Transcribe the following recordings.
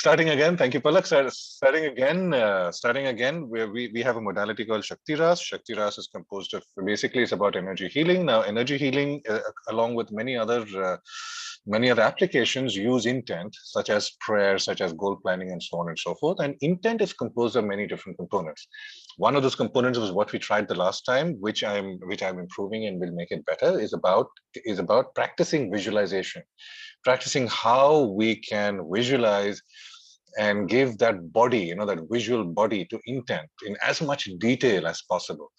Starting again. Thank you, Palak. Starting again. We have a modality called Shakti Ras. Shakti Ras is composed of, basically it's about energy healing. Now, energy healing, along with many other applications, use intent, such as prayer, such as goal planning, and so on and so forth. And intent is composed of many different components. One of those components was what we tried the last time, which I'm improving and will make it better. Is about practicing visualization, practicing how we can visualize and give that body, that visual body to intent in as much detail as possible.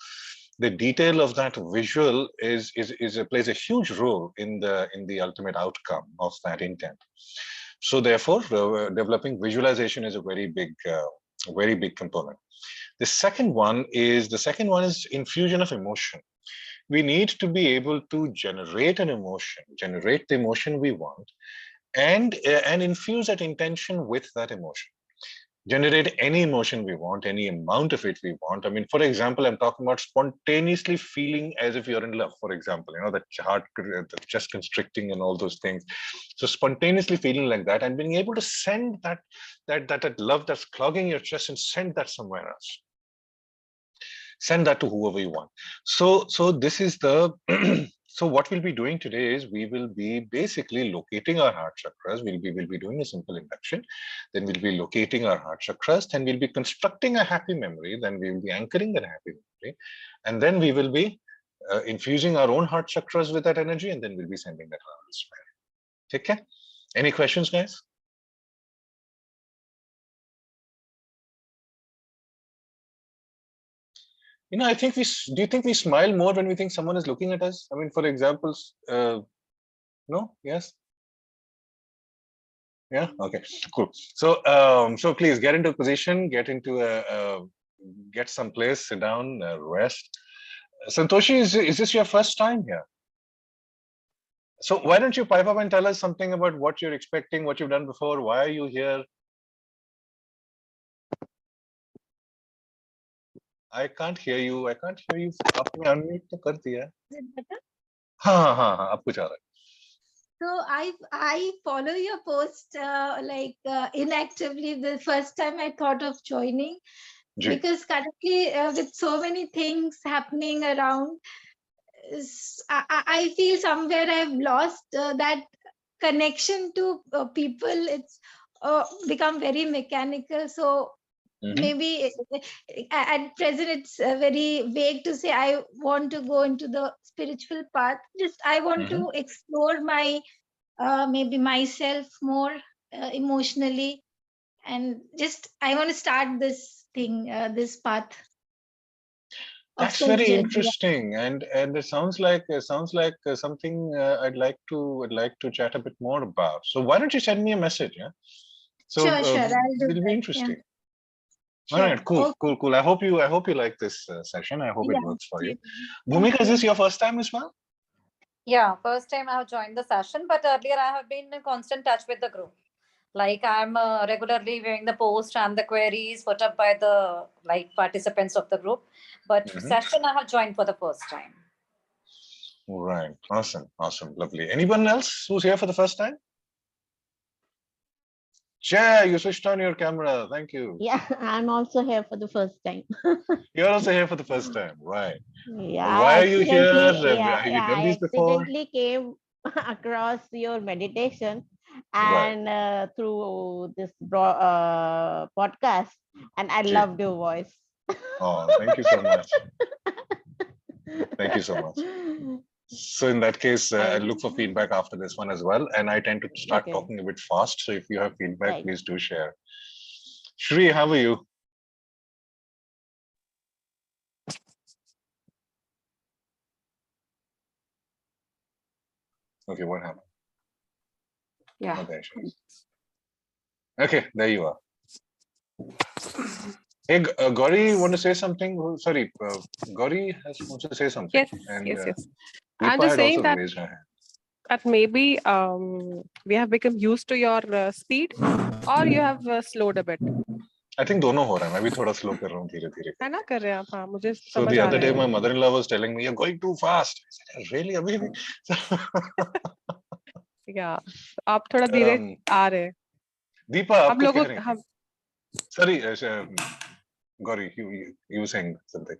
The detail of that visual plays a huge role in the ultimate outcome of that intent. So therefore, developing visualization is a very big component. The second one is infusion of emotion. We need to be able to generate the emotion we want, and infuse that intention with that emotion. Generate any emotion we want, any amount of it we want. I mean, for example, I'm talking about spontaneously feeling as if you're in love, for example, that heart just constricting and all those things. So spontaneously feeling like that and being able to send that love that's clogging your chest and send that somewhere else. Send that to whoever you want. So this is the so what we'll be doing today is we will be basically locating our heart chakras. We'll be doing a simple induction. Then we'll be locating our heart chakras. Then we'll be constructing a happy memory. Then we will be anchoring that happy memory. And then we will be infusing our own heart chakras with that energy. And then we'll be sending that around elsewhere. Take care. Any questions, guys? I think do you think we smile more when we think someone is looking at us? I mean, for example, no? Yes? Yeah? Okay, cool. So, so please get into a position, get some place, sit down, rest. Santoshi, is this your first time here? So why don't you pipe up and tell us something about what you're expecting, what you've done before, why are you here? I can't hear you. आपने unmute तो कर दिया. हाँ, अब कुछ आ रहा है. So I follow your post inactively. The first time I thought of joining, because currently with so many things happening around, I feel somewhere I've lost that connection to people. It's become very mechanical. So maybe at present it's very vague to say I want to go into the spiritual path. Just I want to explore my maybe myself more emotionally, and just I want to start this thing, this path. That's very interesting, and it sounds like something I'd like to chat a bit more about. So why don't you send me a message? Yeah. So sure. It'll be interesting. Yeah. All right, cool, okay. Cool. I hope you like this session. I hope it works for you. Bhumika, is this your first time as well? Yeah, first time I have joined the session, but earlier I have been in constant touch with the group. Like I'm regularly viewing the post and the queries put up by the participants of the group. But session I have joined for the first time. All right, awesome, lovely. Anyone else who's here for the first time? Chair, you switched on your camera. Thank you. Yeah, I'm also here for the first time. You're also here for the first time, right? Yeah. Why are you here? Have you done these before? I accidentally came across your meditation and through this podcast, and I loved your voice. Oh, thank you so much. Thank you so much. So in that case, I'll look for feedback after this one as well. And I tend to start talking a bit fast. So if you have feedback, please do share. Shri, how are you? Okay, what happened? Yeah. Oh, there she is. Okay, there you are. Hey, Gauri, you want to say something? Sorry, Gauri wants to say something. Yes, and, yes. I'm just saying that maybe we have become used to your speed, or you have slowed a bit. I think दोनों हो रहा है. मैं भी थोड़ा slow कर रहा हूँ धीरे-धीरे. है ना कर रहे हैं आप? हाँ, मुझे समझ So the other day, my mother-in-law was telling me, "You're going too fast." I said, "Really, अभी भी?" Yeah, आप थोड़ा धीरे आ रहे. Deepa, हम आपको लोगों कह रही हैं? हम Sorry, Gauri, you were saying something.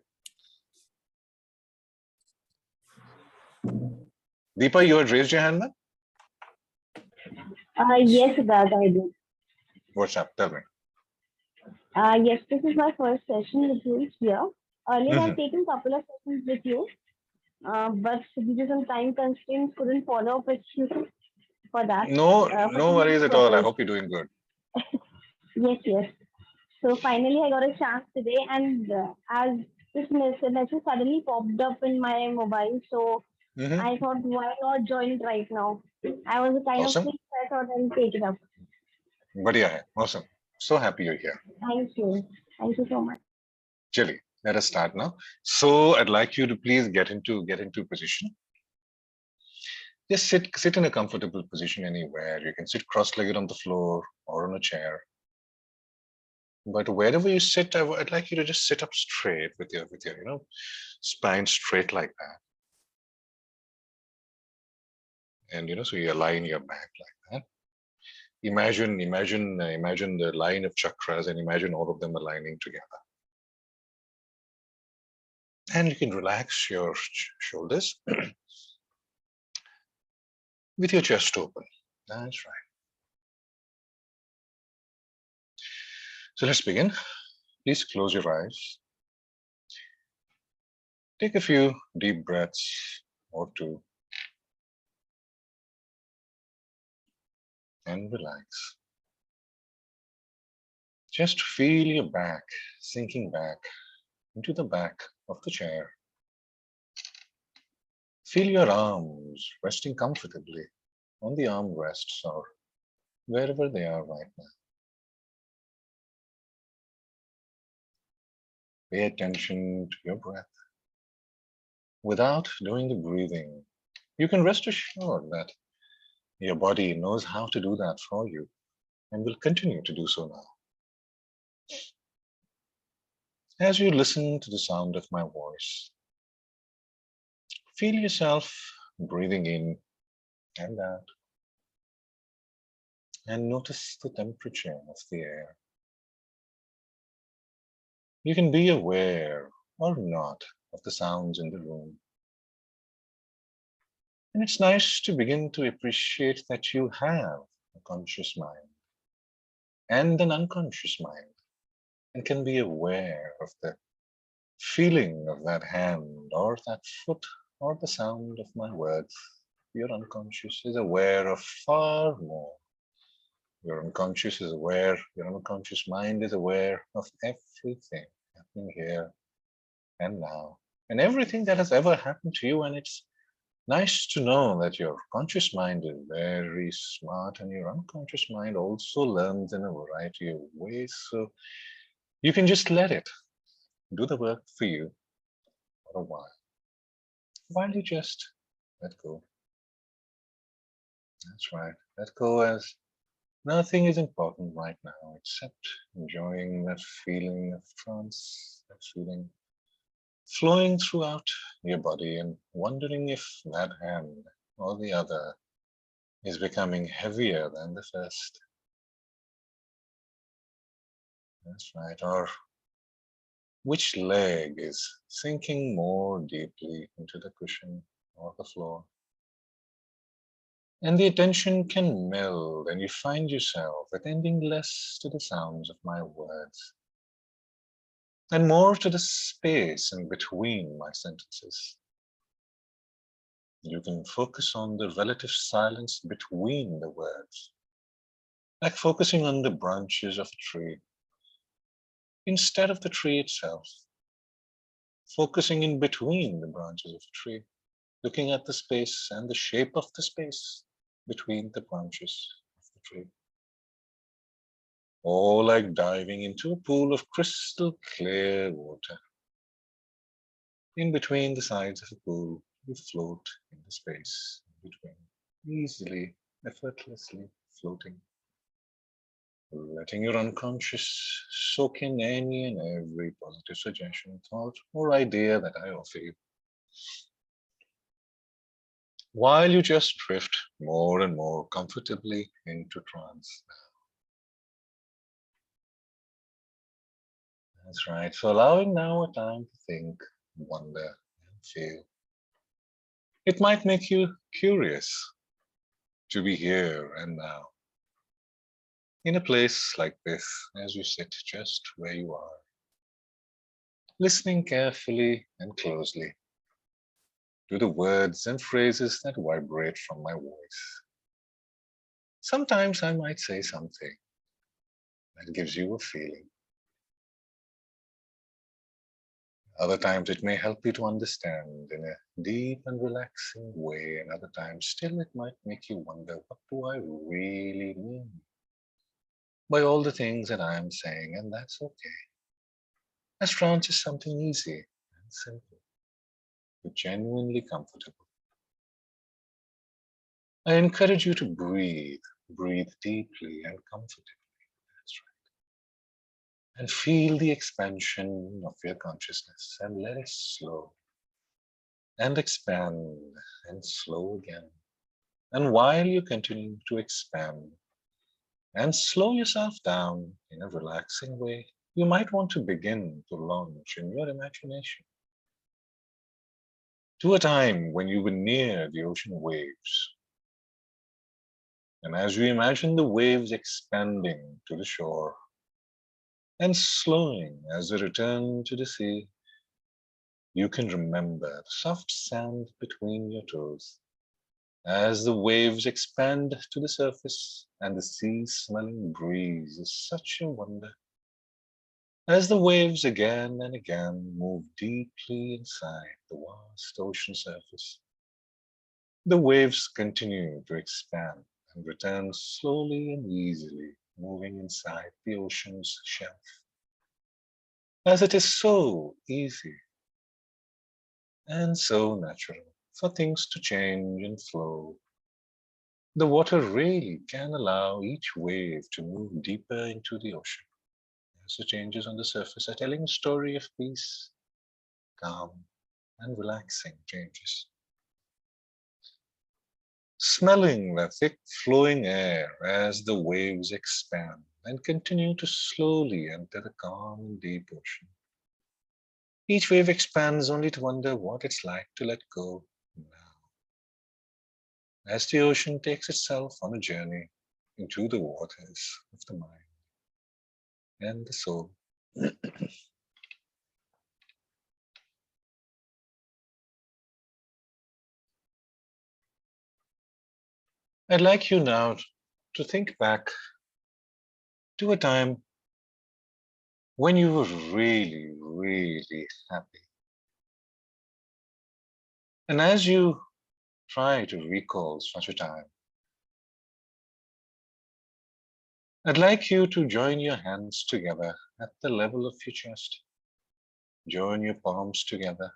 Deepa, you had raised your hand, man? Yes, Siddharth, I do. What's up? Tell me. Yes, this is my first session with you here. Earlier, Mhm. I've taken a couple of sessions with you, but due to some time constraints, couldn't follow up with you for that. No, For no some worries at all. I hope you're doing good. Yes, yes. So finally, I got a chance today, and as this message suddenly popped up in my mobile, so Mhm. I thought, why not join it right now? I was kind of Awesome. sick, so I thought I'll take it up. Badhiya hai. Awesome. So happy you're here. Thank you. Thank you so much. Chili, let us start now. So I'd like you to please get into position. Just sit in a comfortable position anywhere. You can sit cross-legged on the floor or on a chair. But wherever you sit, I'd like you to just sit up straight with your spine straight like that. And so you align your back like that. Imagine the line of chakras and imagine all of them aligning together. And you can relax your shoulders with your chest open. That's right. So let's begin. Please close your eyes. Take a few deep breaths or two and relax. Just feel your back sinking back into the back of the chair. Feel your arms resting comfortably on the armrests or wherever they are right now. Pay attention to your breath. Without doing the breathing, you can rest assured that your body knows how to do that for you and will continue to do so now. As you listen to the sound of my voice, feel yourself breathing in and out, and notice the temperature of the air. You can be aware or not of the sounds in the room. And it's nice to begin to appreciate that you have a conscious mind and an unconscious mind, and can be aware of the feeling of that hand or that foot or the sound of my words. Your unconscious is aware of far more. Your unconscious is aware, your unconscious mind is aware of everything happening here and now, and everything that has ever happened to you. And it's nice to know that your conscious mind is very smart and your unconscious mind also learns in a variety of ways. So you can just let it do the work for you for a while you just let go. That's right. Let go, as nothing is important right now except enjoying that feeling of trance, that feeling flowing throughout your body, and wondering if that hand or the other is becoming heavier than the first. That's right. Or which leg is sinking more deeply into the cushion or the floor. And the attention can meld, and you find yourself attending less to the sounds of my words and more to the space in between my sentences. You can focus on the relative silence between the words, like focusing on the branches of a tree instead of the tree itself, focusing in between the branches of a tree, looking at the space and the shape of the space between the branches of the tree. Or like diving into a pool of crystal clear water. In between the sides of a pool, you float in the space in between, easily, effortlessly floating, letting your unconscious soak in any and every positive suggestion, thought, or idea that I offer you. While you just drift more and more comfortably into trance. That's right. So allowing now a time to think, wonder, and feel. It might make you curious to be here and now, in a place like this, as you sit just where you are, listening carefully and closely to the words and phrases that vibrate from my voice. Sometimes I might say something that gives you a feeling. Other times it may help you to understand in a deep and relaxing way, and other times still it might make you wonder, what do I really mean by all the things that I am saying? And that's okay. As trance is something easy and simple, but genuinely comfortable. I encourage you to breathe deeply and comfortably. That's right. And feel the expansion of your consciousness and let it slow and expand and slow again. And while you continue to expand and slow yourself down in a relaxing way, you might want to begin to launch in your imagination to a time when you were near the ocean waves. And as you imagine the waves expanding to the shore and slowing as they return to the sea, you can remember the soft sand between your toes as the waves expand to the surface, and the sea-smelling breeze is such a wonder. As the waves again and again move deeply inside the vast ocean surface, the waves continue to expand and return slowly and easily, moving inside the ocean's shelf. As it is so easy and so natural for things to change and flow, the water really can allow each wave to move deeper into the ocean, as the changes on the surface are telling a story of peace, calm, and relaxing changes. Smelling the thick flowing air as the waves expand and continue to slowly enter the calm and deep ocean. Each wave expands only to wonder what it's like to let go now, as the ocean takes itself on a journey into the waters of the mind and the soul. I'd like you now to think back to a time when you were really happy. And as you try to recall such a time, I'd like you to join your hands together at the level of your chest. Join your palms together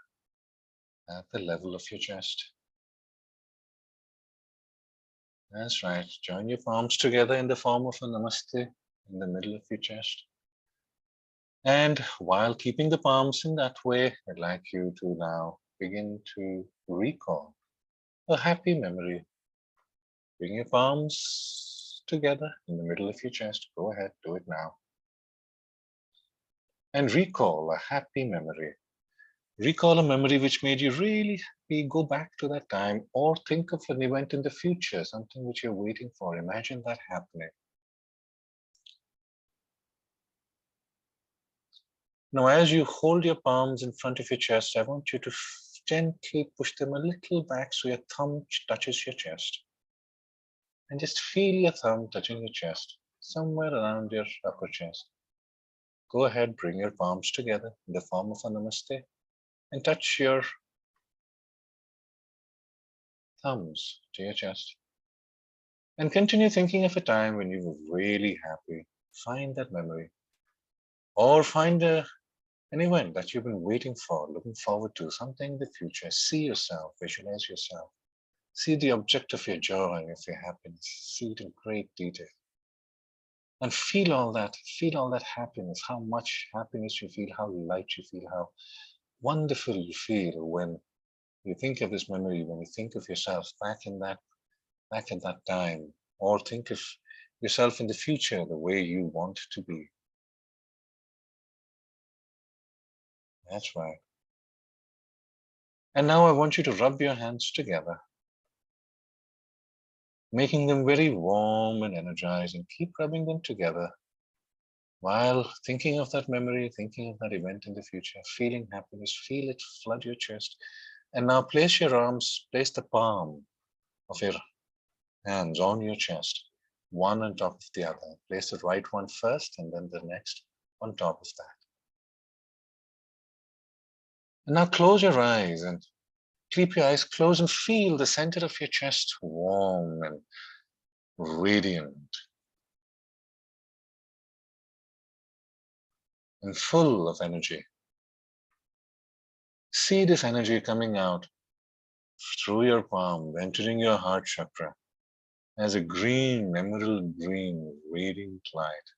at the level of your chest. That's right. Join your palms together in the form of a namaste in the middle of your chest. And while keeping the palms in that way, I'd like you to now begin to recall a happy memory. Bring your palms together in the middle of your chest. Go ahead, do it now. And recall a happy memory. Recall a memory which made you really happy. Go back to that time or think of an event in the future, something which you're waiting for. Imagine that happening. Now, as you hold your palms in front of your chest, I want you to gently push them a little back so your thumb touches your chest. And just feel your thumb touching your chest, somewhere around your upper chest. Go ahead, bring your palms together in the form of a namaste and touch your thumbs to your chest. And continue thinking of a time when you were really happy. Find that memory. Or find an event that you've been waiting for, looking forward to, something in the future. See yourself, visualize yourself. See the object of your joy, of your happiness. See it in great detail. And feel all that happiness, how much happiness you feel, how light you feel, how wonderful you feel when you think of this memory, when you think of yourself back at that time, or think of yourself in the future the way you want to be. That's right. And now I want you to rub your hands together, making them very warm and energized, and keep rubbing them together while thinking of that memory, thinking of that event in the future, feeling happiness, feel it flood your chest. And now place your arms, place the palm of your hands on your chest, one on top of the other. Place the right one first and then the next on top of that. And now close your eyes and keep your eyes closed and feel the center of your chest warm and radiant and full of energy. See this energy coming out through your palm, entering your heart chakra as a green, emerald green, radiant light.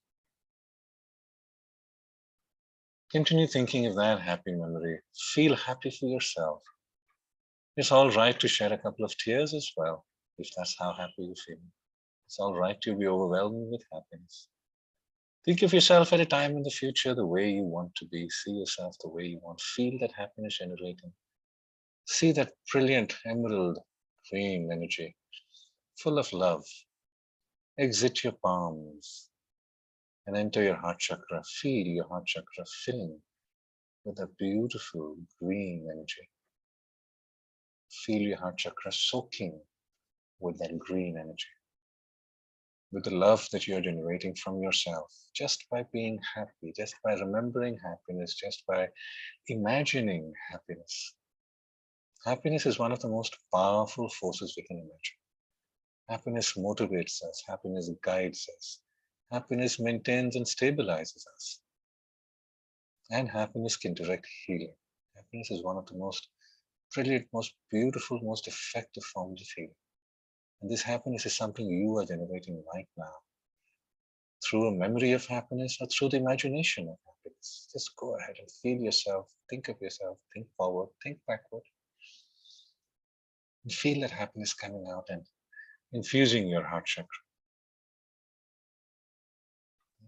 Continue thinking of that happy memory. Feel happy for yourself. It's all right to shed a couple of tears as well, if that's how happy you feel. It's all right to be overwhelmed with happiness. Think of yourself at a time in the future the way you want to be. See yourself the way you want. Feel that happiness generating. See that brilliant emerald green energy, full of love. Exit your palms and enter your heart chakra. Feel your heart chakra filling with that beautiful green energy. Feel your heart chakra soaking with that green energy, with the love that you're generating from yourself, just by being happy, just by remembering happiness, just by imagining happiness. Happiness is one of the most powerful forces we can imagine. Happiness motivates us, happiness guides us, happiness maintains and stabilizes us. And happiness can direct healing. Happiness is one of the most brilliant, most beautiful, most effective forms of healing. And this happiness is something you are generating right now through a memory of happiness or through the imagination of happiness. Just go ahead and feel yourself, think of yourself, think forward, think backward, and feel that happiness coming out and infusing your heart chakra.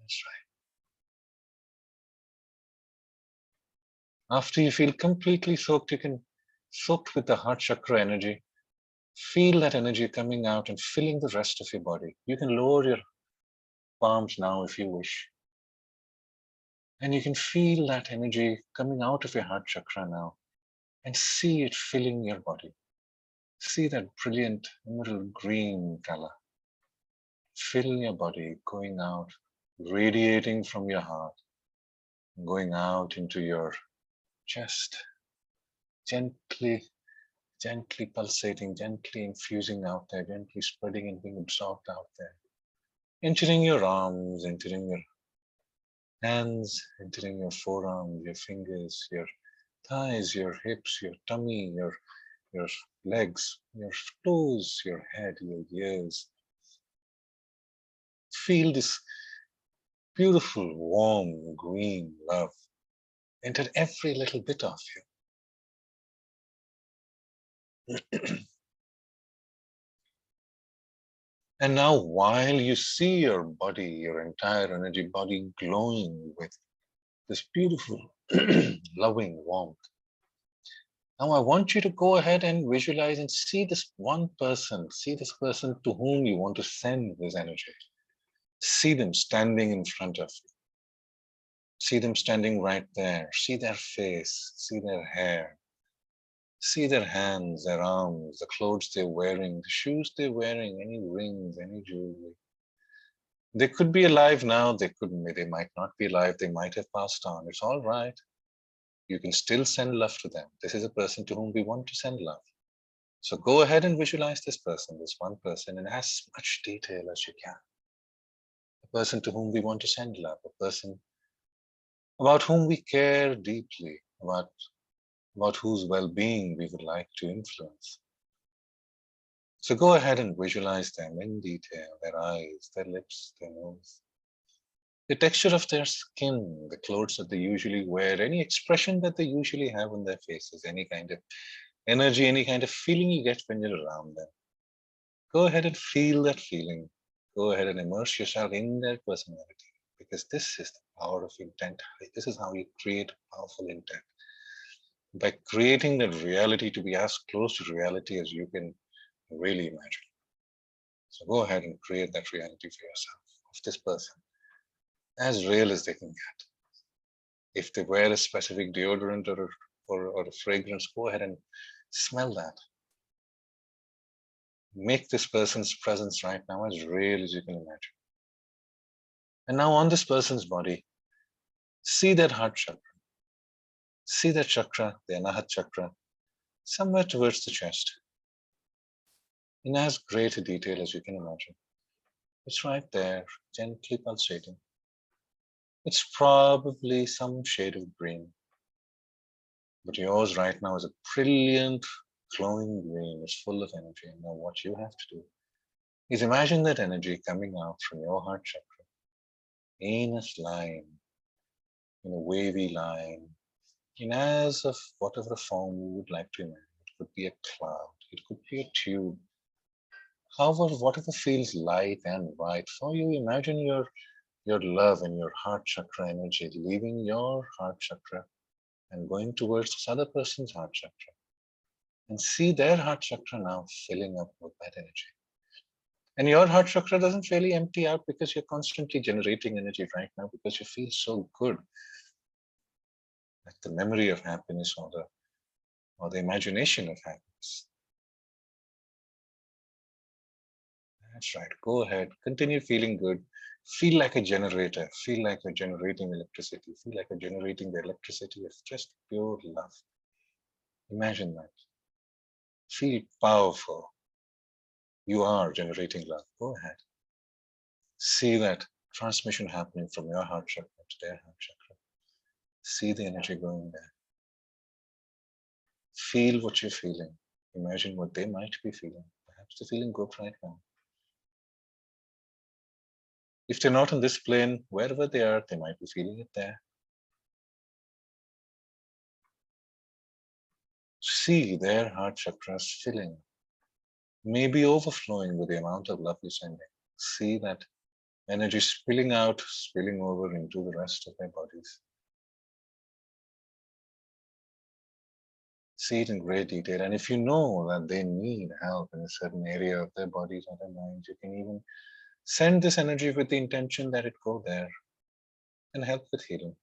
That's right. After you feel completely soaked, you can soaked with the heart chakra energy. Feel that energy coming out and filling the rest of your body. You can lower your palms now if you wish. And you can feel that energy coming out of your heart chakra now and see it filling your body. See that brilliant emerald green color fill your body, going out, radiating from your heart, going out into your chest, gently pulsating, gently infusing out there, gently spreading and being absorbed out there. Entering your arms, entering your hands, entering your forearms, your fingers, your thighs, your hips, your tummy, your legs, your toes, your head, your ears. Feel this beautiful, warm, green love enter every little bit of you. And now, while you see your body, your entire energy body glowing with this beautiful, loving warmth, now I want you to go ahead and visualize and see this one person, see this person to whom you want to send this energy. See them standing in front of you. See them standing right there. See their face, see their hair. See their hands, their arms, the clothes they're wearing, the shoes they're wearing, any rings, any jewelry. They could be alive now, they might not be alive, they might have passed on. It's all right. You can still send love to them. This is a person to whom we want to send love. So go ahead and visualize this person, this one person, in as much detail as you can. A person to whom we want to send love, a person about whom we care deeply, about whose well-being we would like to influence. So go ahead and visualize them in detail, their eyes, their lips, their nose, the texture of their skin, the clothes that they usually wear, any expression that they usually have on their faces, any kind of energy, any kind of feeling you get when you're around them. Go ahead and feel that feeling. Go ahead and immerse yourself in their personality, because this is the power of intent. This is how you create powerful intent. by creating that reality to be as close to reality as you can really imagine. So go ahead and create that reality for yourself of this person as real as they can get. If they wear a specific deodorant or a fragrance, go ahead and smell that. Make this person's presence right now as real as you can imagine. And now on this person's body, see that heart chakra. See that chakra, the Anahat chakra, somewhere towards the chest. In as great a detail as you can imagine. It's right there, gently pulsating. It's probably some shade of green. But yours right now is a brilliant, glowing green. It's full of energy. And now what you have to do is imagine that energy coming out from your heart chakra in a line, in a wavy line, in as of whatever form you would like to imagine. It could be a cloud, it could be a tube. However, whatever feels light and right for you, imagine your love and your heart chakra energy leaving your heart chakra and going towards this other person's heart chakra. And see their heart chakra now filling up with that energy. And your heart chakra doesn't really empty out because you're constantly generating energy right now because you feel so good. Like the memory of happiness or the imagination of happiness. That's right. Go ahead. Continue feeling good. Feel like a generator. Feel like you're generating electricity. Feel like you're generating the electricity of just pure love. Imagine that. Feel powerful. You are generating love. Go ahead. See that transmission happening from your heart chakra to their heart chakra. See the energy going there. Feel what you're feeling. Imagine what they might be feeling. Perhaps they're feeling good right now. If they're not on this plane, wherever they are, they might be feeling it there. See their heart chakras filling, maybe overflowing with the amount of love you're sending. See that energy spilling out, spilling over into the rest of their bodies. See it in great detail. And if you know that they need help in a certain area of their bodies or their minds, you can even send this energy with the intention that it go there and help with healing.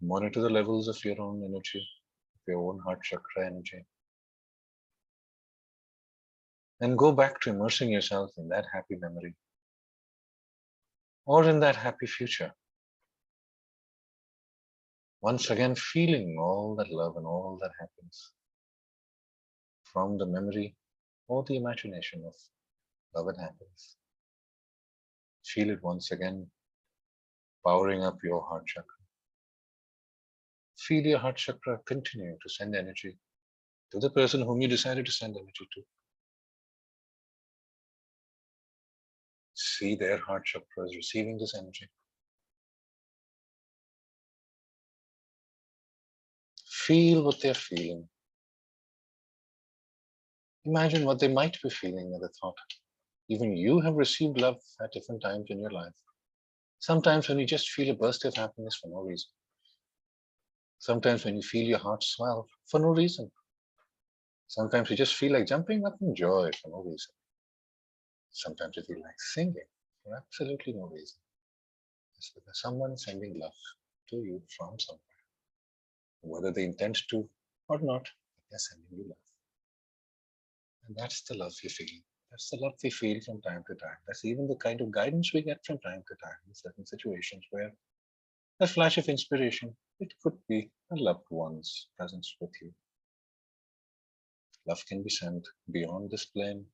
Monitor the levels of your own energy, your own heart chakra energy. And go back to immersing yourself in that happy memory or in that happy future. Once again, feeling all that love and all that happiness from the memory or the imagination of love and happiness. Feel it once again, powering up your heart chakra. Feel your heart chakra continue to send energy to the person whom you decided to send energy to. See their heart chakra is receiving this energy. Feel what they're feeling. Imagine what they might be feeling at the thought. Even you have received love at different times in your life. Sometimes when you just feel a burst of happiness for no reason. Sometimes when you feel your heart swell for no reason. Sometimes you just feel like jumping up in joy for no reason. Sometimes you feel like singing for absolutely no reason. It's because someone is sending love to you from somewhere. Whether they intend to or not, they're sending you love. And that's the love we feel. That's the love we feel from time to time. That's even the kind of guidance we get from time to time in certain situations where a flash of inspiration, it could be a loved one's presence with you. Love can be sent beyond this plane,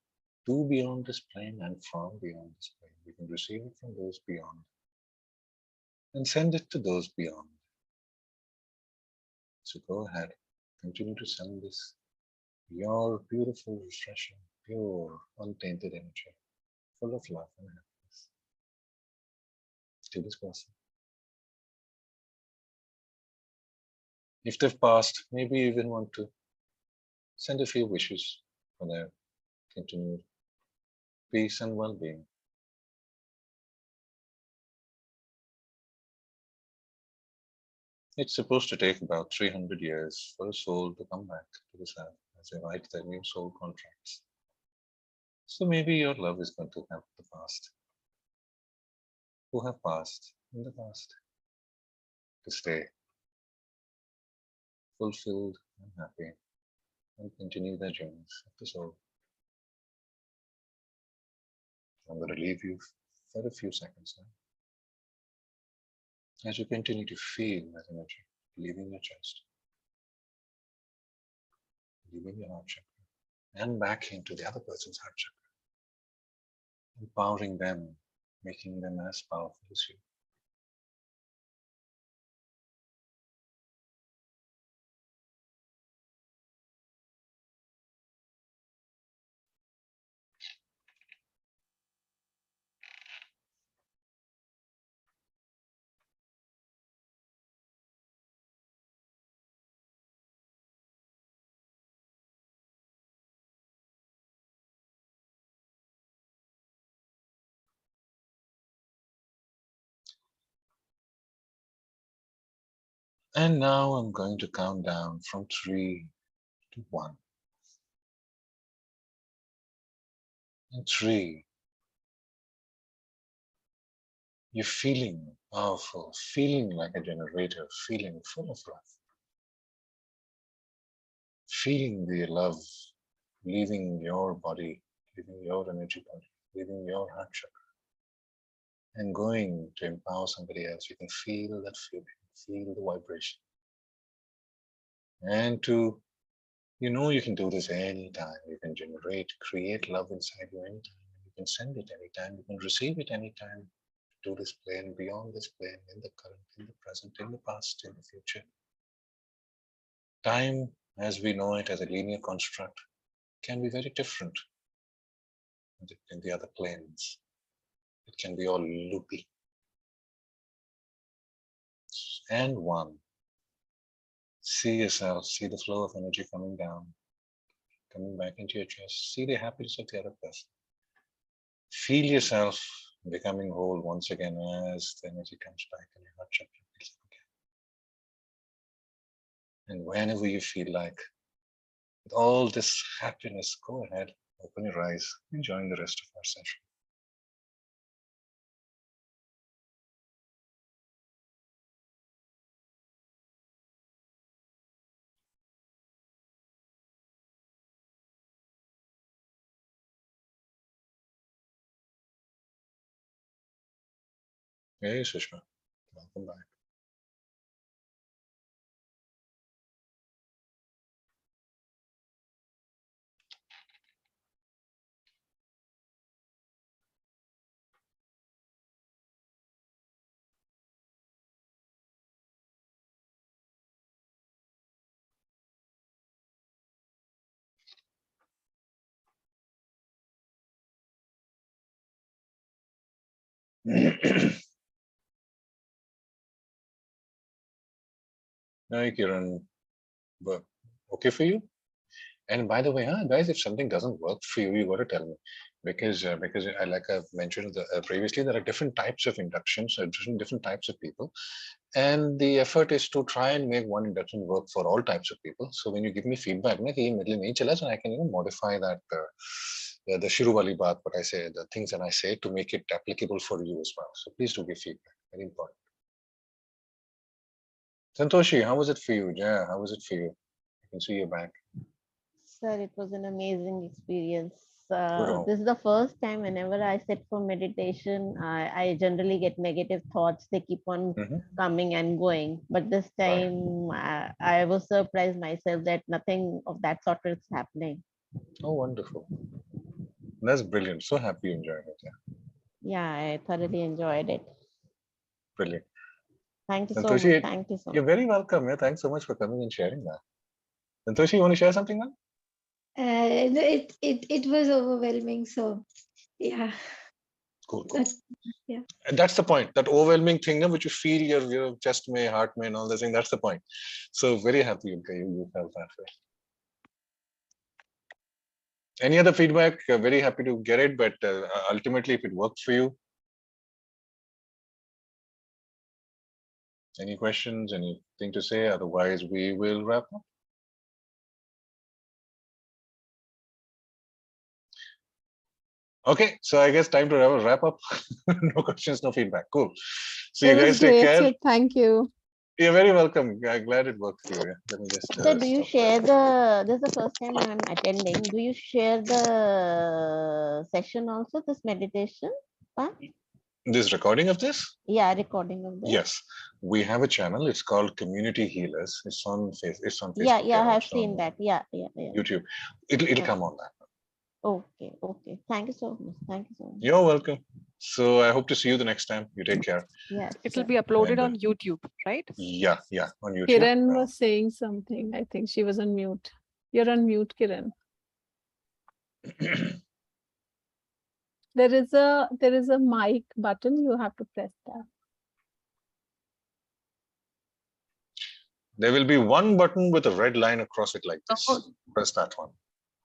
to beyond this plane, and from beyond this plane. We can receive it from those beyond and send it to those beyond. So go ahead, continue to send this, your beautiful, refreshing, pure, untainted energy, full of love and happiness to this person. If they've passed, maybe you even want to send a few wishes for their continued peace and well-being. It's supposed to take about 300 years for a soul to come back to this earth as they write their new soul contracts. So maybe your love is going to have the past, who have passed in the past, to stay fulfilled and happy and continue their journeys of the soul. I'm going to leave you for a few seconds now as you continue to feel that energy leaving your chest, leaving your heart chakra, and back into the other person's heart chakra, empowering them, making them as powerful as you. And now I'm going to count down from 3 to 1. And 3, you're feeling powerful, feeling like a generator, feeling full of love, feeling the love leaving your body, leaving your energy body, leaving your heart chakra, and going to empower somebody else. You can feel that feeling, feel the vibration. And you can do this anytime. You can create love inside you anytime. You can send it anytime. You can receive it anytime. To this plane, beyond this plane, in the current, in the present, in the past, in the future. Time, as we know it as a linear construct, can be very different in the other planes. It can be all loopy. And 1. See yourself, see the flow of energy coming down, coming back into your chest. See the happiness of the other person. Feel yourself becoming whole once again as the energy comes back and your heart chakra fills up again. And whenever you feel like, with all this happiness, go ahead, open your eyes, enjoy the rest of our session. Hey, Sushma, welcome back. Hi, Kiran. But okay for you? And by the way, guys, if something doesn't work for you, you got to tell me, because like I've mentioned previously, there are different types of inductions, different types of people, and the effort is to try and make one induction work for all types of people. So when you give me feedback, na, कि ये middle नहीं चला, so I can modify that the shiru wali baat, what I say, the things that I say to make it applicable for you as well. So please do give feedback. Very important. Santoshi, how was it for you? Yeah, how was it for you? I can see you back. Sir, it was an amazing experience. Good. This is the first time whenever I sit for meditation, I generally get negative thoughts. They keep on coming and going. But this time I was surprised myself that nothing of that sort is happening. Oh, wonderful. That's brilliant. So happy you enjoyed it. Yeah, I thoroughly enjoyed it. Brilliant. Thank you so Santoshi, much. Thank you so much. You're very welcome. Yeah, thanks so much for coming and sharing that. Santoshi, you want to share something now? It was overwhelming. So, yeah. Cool. Yeah. And that's the point. That overwhelming thing, which you feel your chest, may, heart, may, and all this thing. That's the point. So very happy you felt that way. Any other feedback? Very happy to get it, but ultimately, if it worked for you, any questions, anything to say? Otherwise, we will wrap up. Okay, so I guess time to wrap up. No questions, no feedback. Cool. So you guys take care. Thank you. You're very welcome. I'm glad it worked for you. Yeah. Let me just. So do you share this is the first time I'm attending. Do you share the session also, this meditation part? This recording of this? Yeah, recording of this. Yes, we have a channel. It's called Community Healers. It's on Facebook. Yeah, I have it's seen on that. Yeah. YouTube. It'll come on that. Okay. Thank you so much. Thank you so much. You're welcome. So I hope to see you the next time. You take care. Yeah. It will be uploaded on YouTube, right? Yeah, on YouTube. Kiran was saying something. I think she was on mute. You're on mute, Kiran. There is a mic button. You have to press that. There will be one button with a red line across it like this. Oh. Press that one.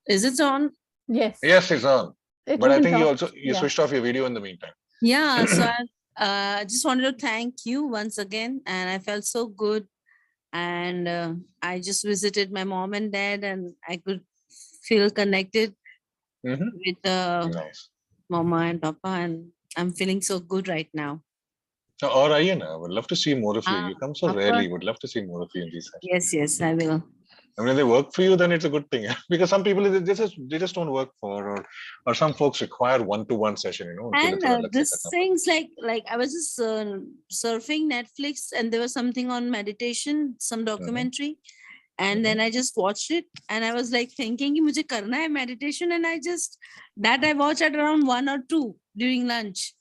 Is it on? Yes. Yes, it's on. But I think you Yeah. switched off your video in the meantime. Yeah. So I just wanted to thank you once again, and I felt so good. And I just visited my mom and dad, and I could feel connected with Nice. Mama and Papa, and I'm feeling so good right now. Or Ayana, I would love to see more of you. You come so of rarely. course. Would love to see more of you in these sessions. Yes, I will. I mean, if they work for you, then it's a good thing. Because some people they just don't work for, or some folks require one-to-one session. And this things like I was just surfing Netflix, and there was something on meditation, some documentary, and then I just watched it, and I was like thinking, "Mujhe karna hai meditation," and I watched at around 1 or 2 during lunch,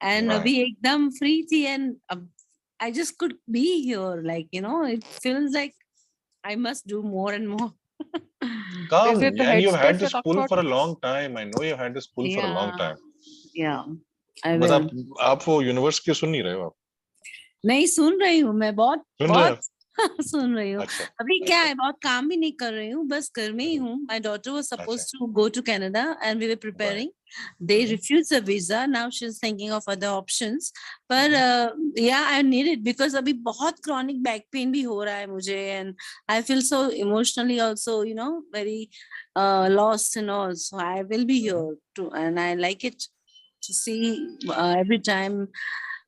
and we ekdam free thi, and I just could be here, it feels like I must do more and more. Come, Is it the and you've had headspace this you're pull talking for a about? long time. I know you've had this pull for a long time. Yeah, I But will. आप वो universe की सुन नहीं रहे हो आप? नहीं सुन रही हूँ मैं सुन रहे हो? सुन रही हूँ अच्छा, अभी क्या है बहुत काम भी नहीं कर रही हूँ बस घर में ही हूँ my daughter was supposed to go to Canada and we were preparing they refused the visa now she's thinking of other options but yeah I need it because अभी बहुत chronic back pain भी हो रहा है मुझे and I feel so emotionally also very lost and all so I will be here too and I like it to see every time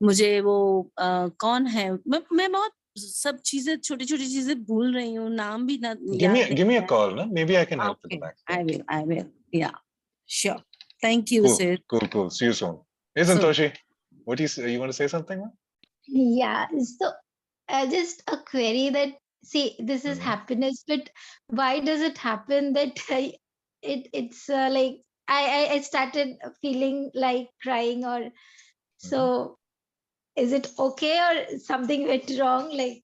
मुझे वो कौन है मैं बहुत सब चीजें छोटी छोटी चीजें भूल रही हूँ नाम भी ना give me a call ना maybe I can help with the back. I will yeah sure thank you sir cool see you soon. Hey Santoshi, what you want to say something? Yeah, so just a query that see this is happiness, but why does it happen that it's like I started feeling like crying or so is it okay or something went wrong like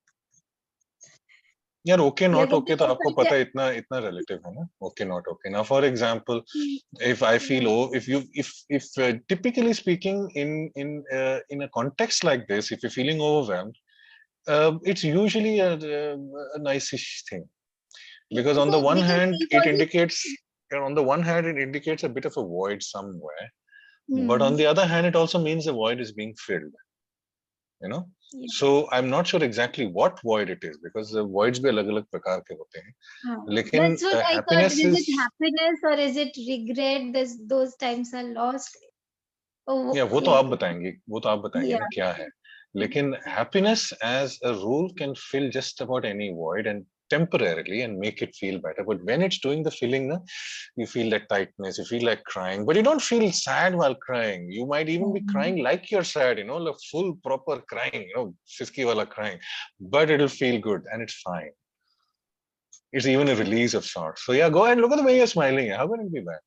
यार okay not okay तो आपको पता है इतना relative है ना okay not okay now for example if I feel if typically speaking in a context like this if you're feeling overwhelmed it's usually a nice-ish thing because on the one hand it indicates a bit of a void somewhere but on the other hand it also means the void is being filled so I'm not sure exactly what void it is because the voids bhi alag-alag prakar ke hote hain lekin that's what I happiness thought, is it happiness or is it regret those times are lost yeah वो तो आप बताएंगे ना क्या है लेकिन happiness as a rule can fill just about any void and temporarily and make it feel better but when it's doing the filling you feel that tightness you feel like crying but you don't feel sad while crying you might even be crying like you're sad like full proper crying sisky wala crying but it'll feel good and it's fine it's even a release of sorts so yeah go ahead look at the way you're smiling how can it be bad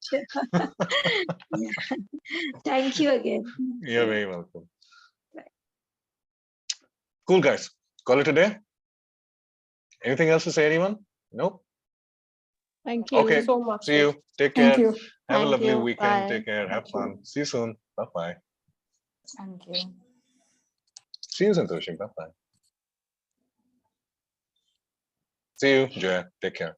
thank you again you're very welcome cool guys call it a day. Anything else to say, anyone? No? Thank you okay so much. see you take care Thank you. have a lovely you. weekend Bye. take care have fun see you soon bye Thank you. See you, Santoshi. Bye-bye. See you, Jaya. Take care.